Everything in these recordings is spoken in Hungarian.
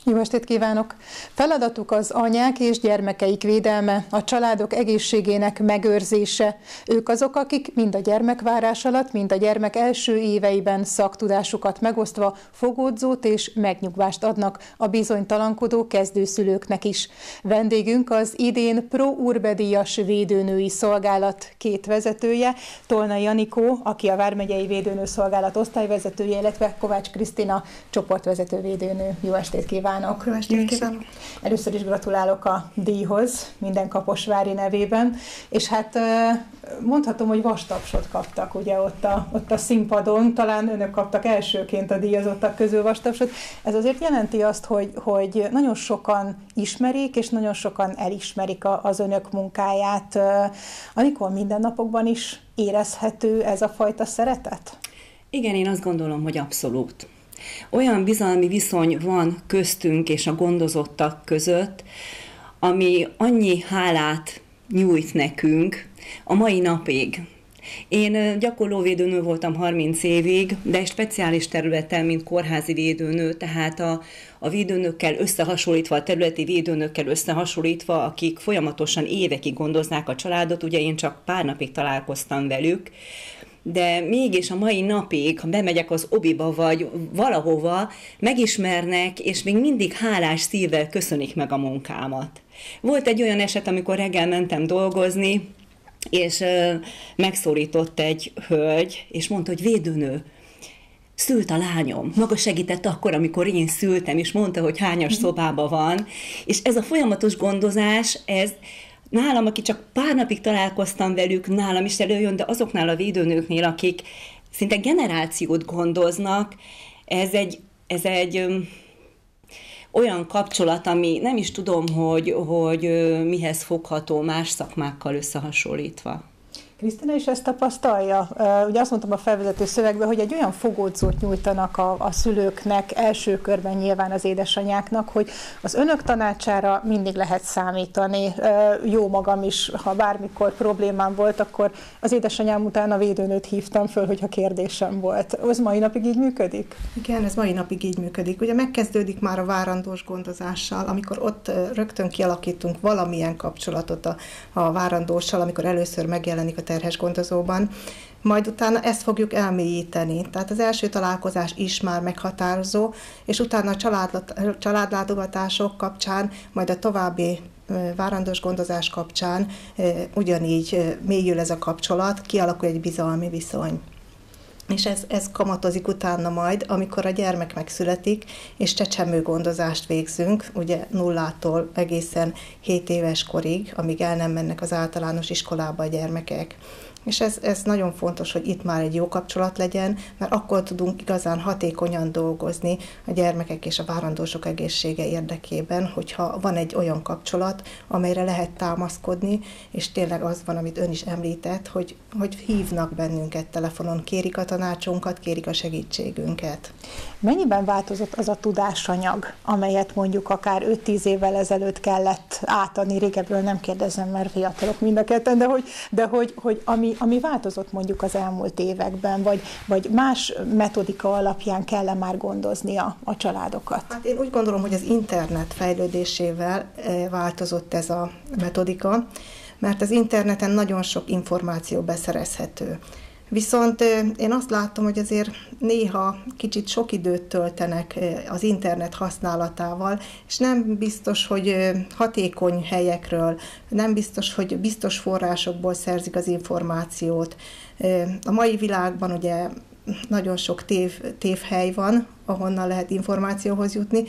Jó estét kívánok! Feladatuk az anyák és gyermekeik védelme, a családok egészségének megőrzése. Ők azok, akik mind a gyermekvárás alatt, mind a gyermek első éveiben szaktudásukat megosztva fogódzót és megnyugvást adnak a bizonytalankodó kezdőszülőknek is. Vendégünk az idén Pro Urbe díjas védőnői szolgálat két vezetője, Tolnai Anikó, aki a Vármegyei Védőnőszolgálat osztályvezetője, illetve Kovács Krisztina csoportvezető védőnő. Jó estét kívánok! Jó estét kívánok! Először is gratulálok a díjhoz, minden Kaposvári nevében, és hát mondhatom, hogy vastapsot kaptak ugye ott a színpadon, talán önök kaptak elsőként a díjazottak közül vastapsot. Ez azért jelenti azt, hogy nagyon sokan ismerik, és nagyon sokan elismerik az önök munkáját. Amikor mindennapokban is érezhető ez a fajta szeretet? Igen, én azt gondolom, hogy abszolút. Olyan bizalmi viszony van köztünk és a gondozottak között, ami annyi hálát nyújt nekünk a mai napig. Én gyakorló védőnő voltam 30 évig, de egy speciális területen, mint kórházi védőnő, tehát a védőnökkel összehasonlítva, a területi védőnökkel összehasonlítva, akik folyamatosan évekig gondoznák a családot, ugye én csak pár napig találkoztam velük, de mégis a mai napig, ha bemegyek az obiba vagy valahova, megismernek, és még mindig hálás szívvel köszönik meg a munkámat. Volt egy olyan eset, amikor reggel mentem dolgozni, és megszólított egy hölgy, és mondta, hogy védőnő, szült a lányom. Maga segített akkor, amikor én szültem, és mondta, hogy hányas szobában van. És ez a folyamatos gondozás, ez nálam, aki csak pár napig találkoztam velük, nálam is előjön, de azoknál a védőnőknél, akik szinte generációt gondoznak, ez egy olyan kapcsolat, ami nem is tudom, hogy mihez fogható más szakmákkal összehasonlítva. Krisztina is ezt tapasztalja? Ugye azt mondtam a felvezető szövegben, hogy egy olyan fogódzót nyújtanak a szülőknek, első körben nyilván az édesanyáknak, hogy az önök tanácsára mindig lehet számítani. Jó magam is, ha bármikor problémám volt, akkor az édesanyám után a védőnőt hívtam föl, hogyha kérdésem volt. Ez mai napig így működik? Igen, ez mai napig így működik. Ugye megkezdődik már a várandós gondozással, amikor ott rögtön kialakítunk valamilyen kapcsolatot a várandóssal, amikor először megjelenik a terhes gondozóban, majd utána ezt fogjuk elmélyíteni. Tehát az első találkozás is már meghatározó, és utána a családlátogatások kapcsán, majd a további várandós gondozás kapcsán ugyanígy mélyül ez a kapcsolat, kialakul egy bizalmi viszony. És ez kamatozik utána majd, amikor a gyermek megszületik, és csecsemőgondozást végzünk, ugye 0-tól egészen 7 éves korig, amíg el nem mennek az általános iskolába a gyermekek. És ez nagyon fontos, hogy itt már egy jó kapcsolat legyen, mert akkor tudunk igazán hatékonyan dolgozni a gyermekek és a várandósok egészsége érdekében, hogyha van egy olyan kapcsolat, amelyre lehet támaszkodni, és tényleg az van, amit ön is említett, hogy hívnak bennünket telefonon, kérik a tanácsunkat, kérik a segítségünket. Mennyiben változott az a tudásanyag, amelyet mondjuk akár 5-10 évvel ezelőtt kellett átadni? Régebről nem kérdezem, mert fiatalok mind a ketten, de hogy ami változott mondjuk az elmúlt években, vagy más metodika alapján kell már gondozni a családokat? Hát én úgy gondolom, hogy az internet fejlődésével változott ez a metodika, mert az interneten nagyon sok információ beszerezhető. Viszont én azt látom, hogy azért néha kicsit sok időt töltenek az internet használatával, és nem biztos, hogy hatékony helyekről, nem biztos, hogy biztos forrásokból szerzik az információt. A mai világban ugye nagyon sok tévhely van, ahonnan lehet információhoz jutni.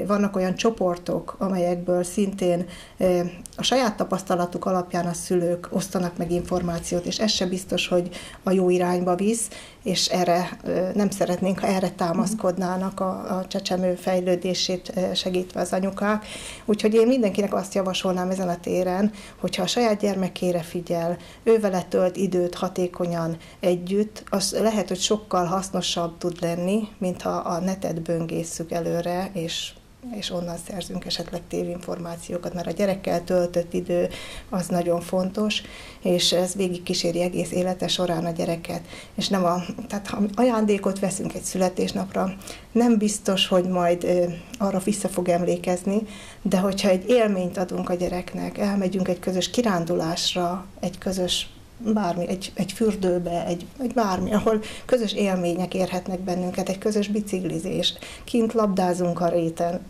Vannak olyan csoportok, amelyekből szintén a saját tapasztalatuk alapján a szülők osztanak meg információt, és ez se biztos, hogy a jó irányba visz, és erre nem szeretnénk, ha erre támaszkodnának a csecsemő fejlődését segítve az anyukák. Úgyhogy én mindenkinek azt javasolnám ezen a téren, hogyha a saját gyermekére figyel, ővele tölt időt hatékonyan együtt, az lehet, hogy sokkal hasznosabb tud lenni, mint ha a netet böngésszük előre, és onnan szerzünk esetleg tévinformációkat, mert a gyerekkel töltött idő az nagyon fontos, és ez végig kíséri egész élete során a gyereket. És tehát ha ajándékot veszünk egy születésnapra, nem biztos, hogy majd arra vissza fog emlékezni, de hogyha egy élményt adunk a gyereknek, elmegyünk egy közös kirándulásra, egy közös bármi, egy fürdőbe, egy bármi, ahol közös élmények érhetnek bennünket, egy közös biciklizés, kint labdázunk a réten,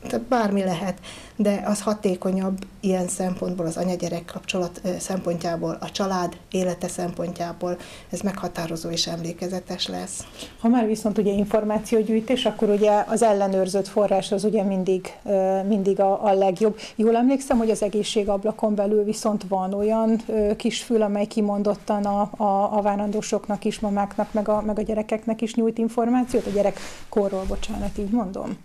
tehát bármi lehet, de az hatékonyabb ilyen szempontból, az anya-gyerek kapcsolat szempontjából, a család élete szempontjából, ez meghatározó és emlékezetes lesz. Ha már viszont ugye információgyűjtés, akkor ugye az ellenőrzött forrás az ugye mindig a legjobb. Jól emlékszem, hogy az egészségablakon belül viszont van olyan kis fül, amely kimondottan a várandósoknak is, mamáknak, meg a gyerekeknek is nyújt információt, a gyerekkorról, bocsánat, így mondom.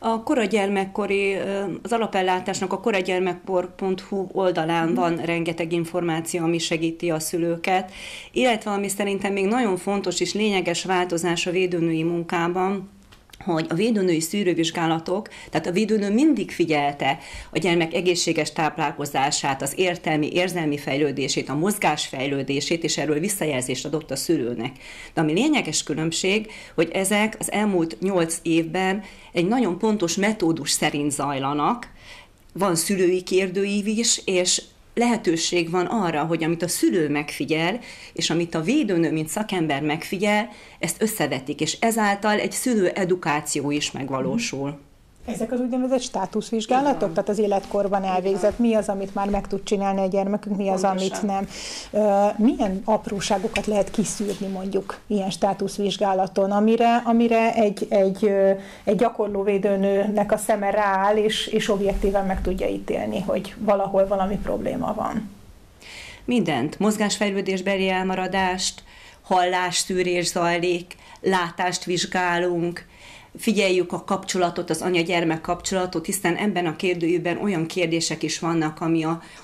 A koragyermekkori, az alapellátásnak a koragyermekkor.hu oldalán van rengeteg információ, ami segíti a szülőket, illetve ami szerintem még nagyon fontos és lényeges változás a védőnői munkában, hogy a védőnői szűrővizsgálatok, tehát a védőnő mindig figyelte a gyermek egészséges táplálkozását, az érzelmi fejlődését, a mozgás fejlődését, és erről visszajelzést adott a szülőnek. De ami lényeges különbség, hogy ezek az elmúlt 8 évben egy nagyon pontos metódus szerint zajlanak, van szülői kérdőív is, és lehetőség van arra, hogy amit a szülő megfigyel, és amit a védőnő, mint szakember megfigyel, ezt összevetik, és ezáltal egy szülő edukáció is megvalósul. Ezek az úgynevezett státuszvizsgálatok, tehát az életkorban elvégzett, mi az, amit már meg tud csinálni a gyermekünk, mi az, amit nem. Milyen apróságokat lehet kiszűrni mondjuk ilyen státuszvizsgálaton, amire egy gyakorló védőnőnek a szeme rááll, és objektíven meg tudja ítélni, hogy valahol valami probléma van? Mindent. Mozgásfejlődésbeli elmaradást, hallásszűrés zajlik, látást vizsgálunk, figyeljük a kapcsolatot, az anya-gyermek kapcsolatot, hiszen ebben a kérdőjében olyan kérdések is vannak,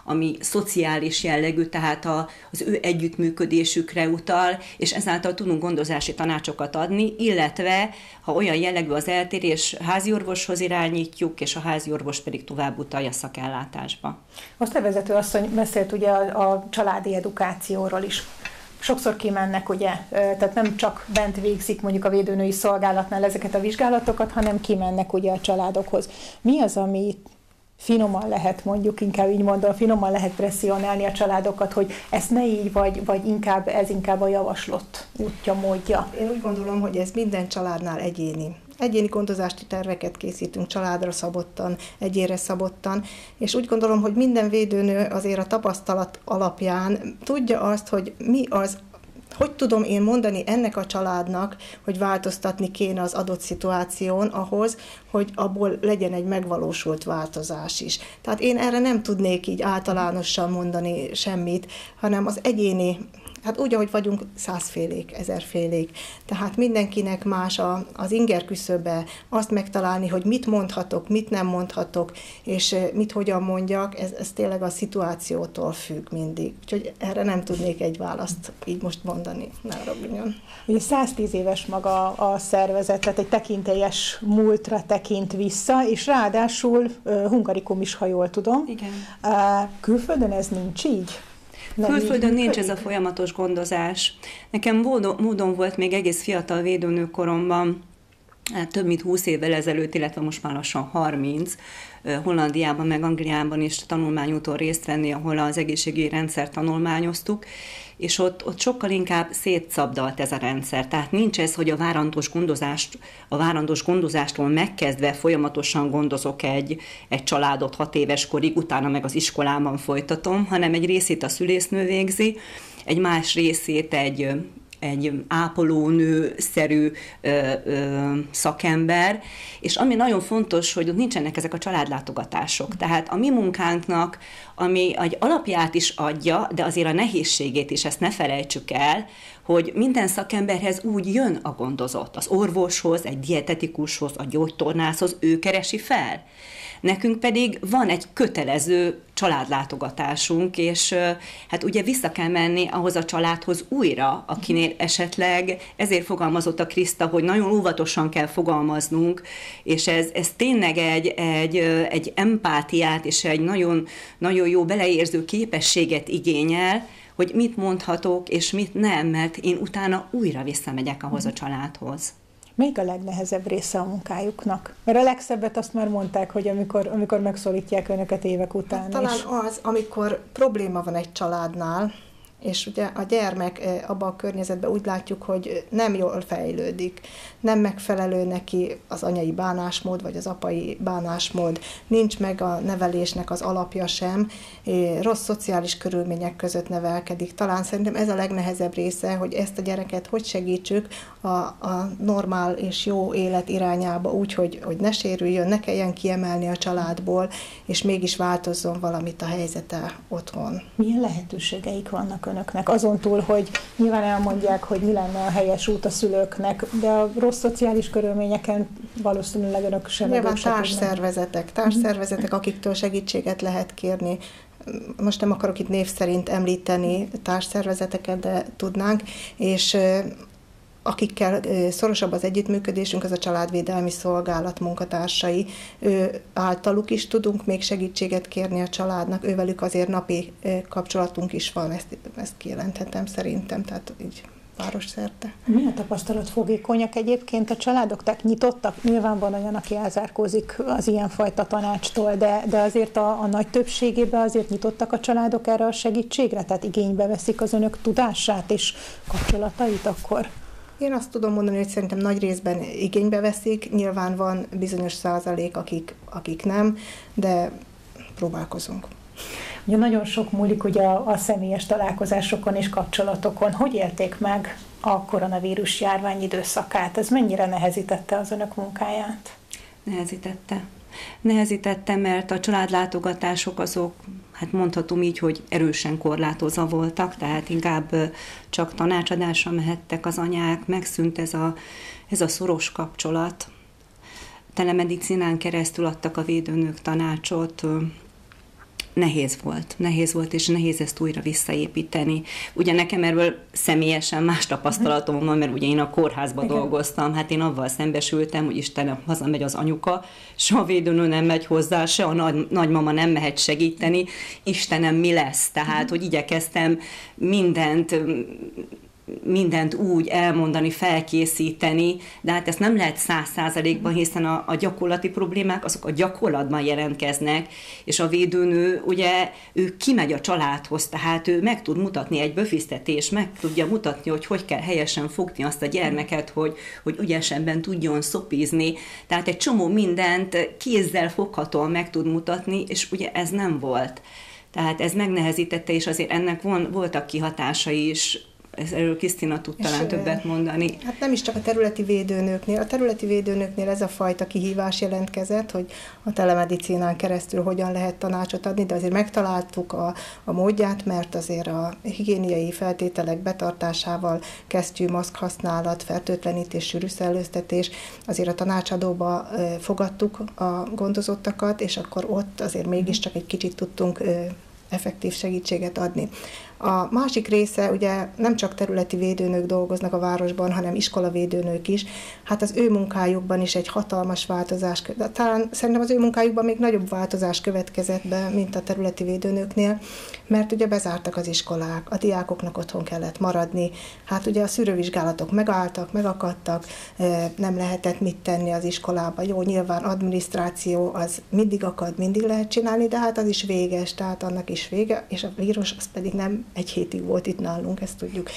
ami szociális jellegű, tehát az ő együttműködésükre utal, és ezáltal tudunk gondozási tanácsokat adni, illetve, ha olyan jellegű az eltérés, háziorvoshoz irányítjuk, és a háziorvos pedig tovább utalja szakellátásba. Osztályvezető asszony beszélt ugye a családi edukációról is. Sokszor kimennek, ugye, tehát nem csak bent végzik mondjuk a védőnői szolgálatnál ezeket a vizsgálatokat, hanem kimennek ugye a családokhoz. Mi az, ami finoman lehet, mondjuk inkább így mondom, finoman lehet presszionálni a családokat, hogy ezt ne így, vagy inkább a javaslott útja, módja? Én úgy gondolom, hogy ez minden családnál egyéni. Egyéni gondozási terveket készítünk családra szabottan, egyénre szabottan, és úgy gondolom, hogy minden védőnő azért a tapasztalat alapján tudja azt, hogy mi az, hogy tudom én mondani ennek a családnak, hogy változtatni kéne az adott szituáción ahhoz, hogy abból legyen egy megvalósult változás is. Tehát én erre nem tudnék így általánosan mondani semmit, hanem az egyéni, hát úgy, ahogy vagyunk, 100-félék, 1000-félék. Tehát mindenkinek más az inger küszöbe, azt megtalálni, hogy mit mondhatok, mit nem mondhatok, és mit hogyan mondjak, ez tényleg a szituációtól függ mindig. Úgyhogy erre nem tudnék egy választ így most mondani, ne haragudjon. Ugye 110 éves maga a szervezet, tehát egy tekintélyes múltra tekint vissza, és ráadásul hungarikum is, ha jól tudom. Igen. Külföldön ez nincs így? Külföldön nincs ez a folyamatos gondozás. Nekem módon volt még egész fiatal védőnőkoromban, több mint 20 évvel ezelőtt, illetve most már lassan 30, Hollandiában, meg Angliában is tanulmányúton részt venni, ahol az egészségügyi rendszert tanulmányoztuk, és ott sokkal inkább szétszabdalt ez a rendszer. Tehát nincs ez, hogy a várandós gondozástól megkezdve folyamatosan gondozok egy családot 6 éves korig, utána meg az iskolában folytatom, hanem egy részét a szülésznő végzi, egy más részét egy ápolónő-szerű szakember, és ami nagyon fontos, hogy ott nincsenek ezek a családlátogatások. Tehát a mi munkánknak, ami egy alapját is adja, de azért a nehézségét is, ezt ne felejtsük el, hogy minden szakemberhez úgy jön a gondozott, az orvoshoz, egy dietetikushoz, a gyógytornászhoz, ő keresi fel. Nekünk pedig van egy kötelező családlátogatásunk, és hát ugye vissza kell menni ahhoz a családhoz újra, akinél esetleg, ezért fogalmazott a Kriszta, hogy nagyon óvatosan kell fogalmaznunk, és ez tényleg egy empátiát és egy nagyon, nagyon jó beleérző képességet igényel, hogy mit mondhatok és mit nem, mert én utána újra visszamegyek ahhoz a családhoz. Melyik a legnehezebb része a munkájuknak? Mert a legszebbet azt már mondták, hogy amikor megszólítják önöket évek után. Hát, talán az, amikor probléma van egy családnál, és ugye a gyermek abban a környezetben úgy látjuk, hogy nem jól fejlődik, nem megfelelő neki az anyai bánásmód, vagy az apai bánásmód, nincs meg a nevelésnek az alapja sem, rossz szociális körülmények között nevelkedik. Talán szerintem ez a legnehezebb része, hogy ezt a gyereket hogy segítsük a normál és jó élet irányába úgy, hogy ne sérüljön, ne kelljen kiemelni a családból, és mégis változzon valamit a helyzete otthon. Milyen lehetőségeik vannak önöknek? Azon túl, hogy nyilván elmondják, hogy mi lenne a helyes út a szülőknek, de a rossz szociális körülményeken valószínűleg önök sem. Nyilván társszervezetek, akiktől segítséget lehet kérni. Most nem akarok itt név szerint említeni társszervezeteket, de tudnánk, és akikkel szorosabb az együttműködésünk, az a Családvédelmi Szolgálat munkatársai. Általuk is tudunk még segítséget kérni a családnak, ővelük azért napi kapcsolatunk is van, ezt kijelenthetem szerintem, tehát így városszerte. Mi a tapasztalat fogékonyak egyébként a családok? Tehát nyitottak? Nyilván van olyan, aki elzárkózik az ilyenfajta tanácstól, de azért a nagy többségében azért nyitottak a családok erre a segítségre? Tehát igénybe veszik az önök tudását és kapcsolatait akkor? Én azt tudom mondani, hogy szerintem nagy részben igénybe veszik, nyilván van bizonyos százalék, akik nem, de próbálkozunk. Ugye nagyon sok múlik ugye a személyes találkozásokon és kapcsolatokon. Hogy élték meg a koronavírus járvány időszakát? Ez mennyire nehezítette az önök munkáját? Nehezítette, mert a családlátogatások azok, hát mondhatom így, hogy erősen korlátozva voltak, tehát inkább csak tanácsadásra mehettek az anyák, megszűnt ez a szoros kapcsolat. Telemedicinán keresztül adtak a védőnők tanácsot. Nehéz volt, és nehéz ezt újra visszaépíteni. Ugye nekem erről személyesen más tapasztalatom van, mert ugye én a kórházban dolgoztam, hát én avval szembesültem, hogy Istenem, hazamegy az anyuka, se a védőnő nem megy hozzá, se a nagymama nem mehet segíteni, Istenem, mi lesz? Tehát, hogy igyekeztem mindent úgy elmondani, felkészíteni, de hát ezt nem lehet 100%-ban, hiszen a gyakorlati problémák azok a gyakorlatban jelentkeznek, és a védőnő ugye ő kimegy a családhoz, tehát ő meg tud mutatni egy böfisztetés, meg tudja mutatni, hogy kell helyesen fogni azt a gyermeket, hogy ügyesebben tudjon szopizni, tehát egy csomó mindent kézzel foghatóan meg tud mutatni, és ugye ez nem volt. Tehát ez megnehezítette, és azért ennek voltak kihatásai is. Erről Krisztina tud talán többet mondani. Hát nem is csak a területi védőnőknél. A területi védőnőknél ez a fajta kihívás jelentkezett, hogy a telemedicinán keresztül hogyan lehet tanácsot adni, de azért megtaláltuk a módját, mert azért a higiéniai feltételek betartásával, kesztyű, maszk használat, fertőtlenítés, sűrű szellőztetés, azért a tanácsadóba fogadtuk a gondozottakat, és akkor ott azért mégiscsak egy kicsit tudtunk effektív segítséget adni. A másik része, ugye nem csak területi védőnők dolgoznak a városban, hanem iskolavédőnők is. Hát az ő munkájukban is egy hatalmas változás, talán szerintem az ő munkájukban még nagyobb változás következett be, mint a területi védőnőknél, mert ugye bezártak az iskolák, a diákoknak otthon kellett maradni, hát ugye a szűrővizsgálatok megálltak, megakadtak, nem lehetett mit tenni az iskolában. Jó, nyilván adminisztráció az mindig akad, mindig lehet csinálni, de hát az is véges, tehát annak is vége, és a vírus az pedig nem egy hétig volt itt nálunk, ezt tudjuk.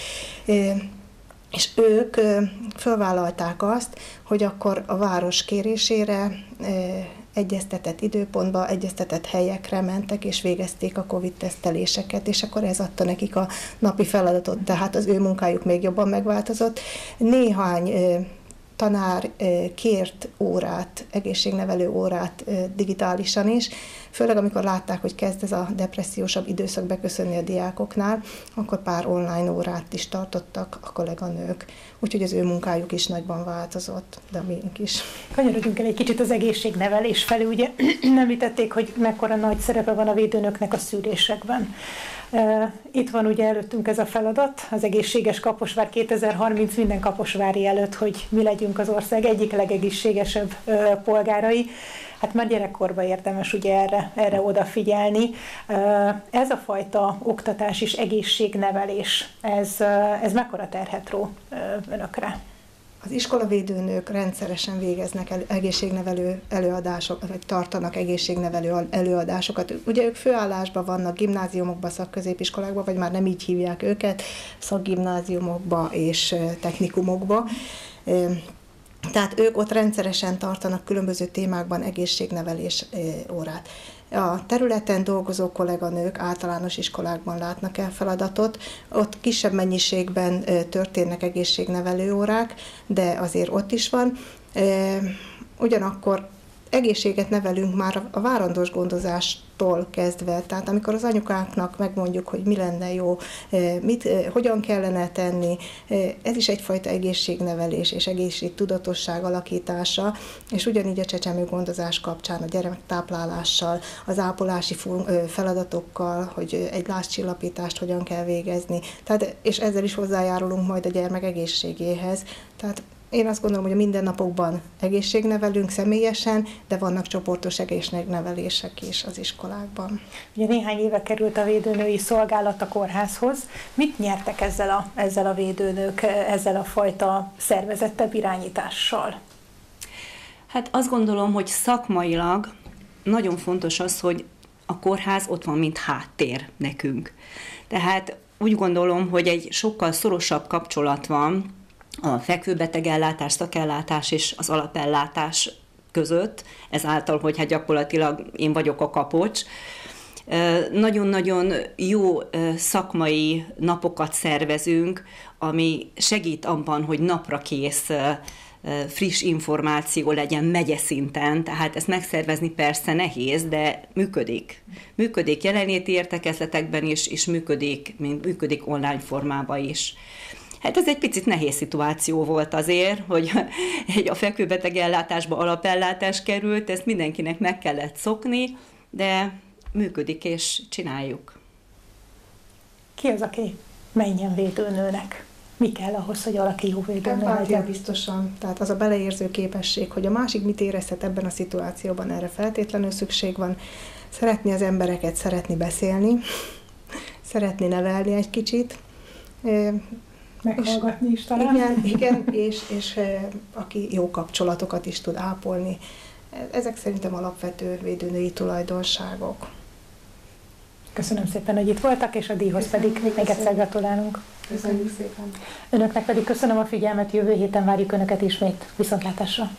És ők felvállalták azt, hogy akkor a város kérésére egyeztetett időpontba, egyeztetett helyekre mentek, és végezték a Covid-teszteléseket, és akkor ez adta nekik a napi feladatot, tehát az ő munkájuk még jobban megváltozott. Néhány tanár kért órát, egészségnevelő órát digitálisan is, főleg amikor látták, hogy kezd ez a depressziósabb időszak beköszönni a diákoknál, akkor pár online órát is tartottak a kolléganők. Úgyhogy az ő munkájuk is nagyban változott, de miénk is. Kanyarodjunk el egy kicsit az egészségnevelés felé. Ugye említették, hogy mekkora nagy szerepe van a védőnöknek a szűrésekben. Itt van ugye előttünk ez a feladat, az egészséges Kaposvár 2030 minden kaposvári előtt, hogy mi legyünk az ország egyik legegészségesebb polgárai. Hát már gyerekkorban érdemes ugye erre odafigyelni. Ez a fajta oktatás és egészségnevelés, ez mekkora terhet ró önökre? Az iskolavédőnők rendszeresen végeznek egészségnevelő előadásokat, vagy tartanak egészségnevelő előadásokat. Ugye ők főállásban vannak gimnáziumokban, szakközépiskolákban, vagy már nem így hívják őket, szakgimnáziumokba és technikumokba. Tehát ők ott rendszeresen tartanak különböző témákban egészségnevelés órát. A területen dolgozó kolléganők általános iskolákban látnak el feladatot, ott kisebb mennyiségben történnek egészségnevelő órák, de azért ott is van. Ugyanakkor egészséget nevelünk már a várandós gondozástól kezdve, tehát amikor az anyukáknak megmondjuk, hogy mi lenne jó, hogyan kellene tenni, ez is egyfajta egészségnevelés és egészségtudatosság alakítása, és ugyanígy a csecsemőgondozás kapcsán a gyermektáplálással, az ápolási feladatokkal, hogy egy lázcsillapítást hogyan kell végezni, tehát, és ezzel is hozzájárulunk majd a gyermek egészségéhez. Tehát én azt gondolom, hogy a mindennapokban egészségnevelünk személyesen, de vannak csoportos egészségnevelések is az iskolákban. Ugye néhány éve került a védőnői szolgálat a kórházhoz. Mit nyertek ezzel a védőnők, ezzel a fajta szervezettebb irányítással? Hát azt gondolom, hogy szakmailag nagyon fontos az, hogy a kórház ott van, mint háttér nekünk. Tehát úgy gondolom, hogy egy sokkal szorosabb kapcsolat van a fekvőbetegellátás, szakellátás és az alapellátás között, ezáltal, hogy hát gyakorlatilag én vagyok a kapocs. Nagyon-nagyon jó szakmai napokat szervezünk, ami segít abban, hogy naprakész friss információ legyen megyeszinten, tehát ezt megszervezni persze nehéz, de működik. Működik jelenléti értekezletekben is, és működik online formában is. Hát ez egy picit nehéz szituáció volt azért, hogy a fekvőbetegellátásba alapellátás került, ezt mindenkinek meg kellett szokni, de működik és csináljuk. Ki az, aki menjen védőnőnek? Mi kell ahhoz, hogy valaki jó védőnő legyen? Biztosan. Tehát az a beleérző képesség, hogy a másik mit érezhet ebben a szituációban, erre feltétlenül szükség van. Szeretni az embereket, szeretni beszélni, szeretni nevelni egy kicsit. Meghallgatni is talán. Igen, és aki jó kapcsolatokat is tud ápolni. Ezek szerintem alapvető védőnői tulajdonságok. Köszönöm szépen, hogy itt voltak, és a díjhoz pedig még egyszer gratulálunk. Köszönjük szépen. Önöknek pedig köszönöm a figyelmet, jövő héten várjuk Önöket ismét. Viszontlátásra!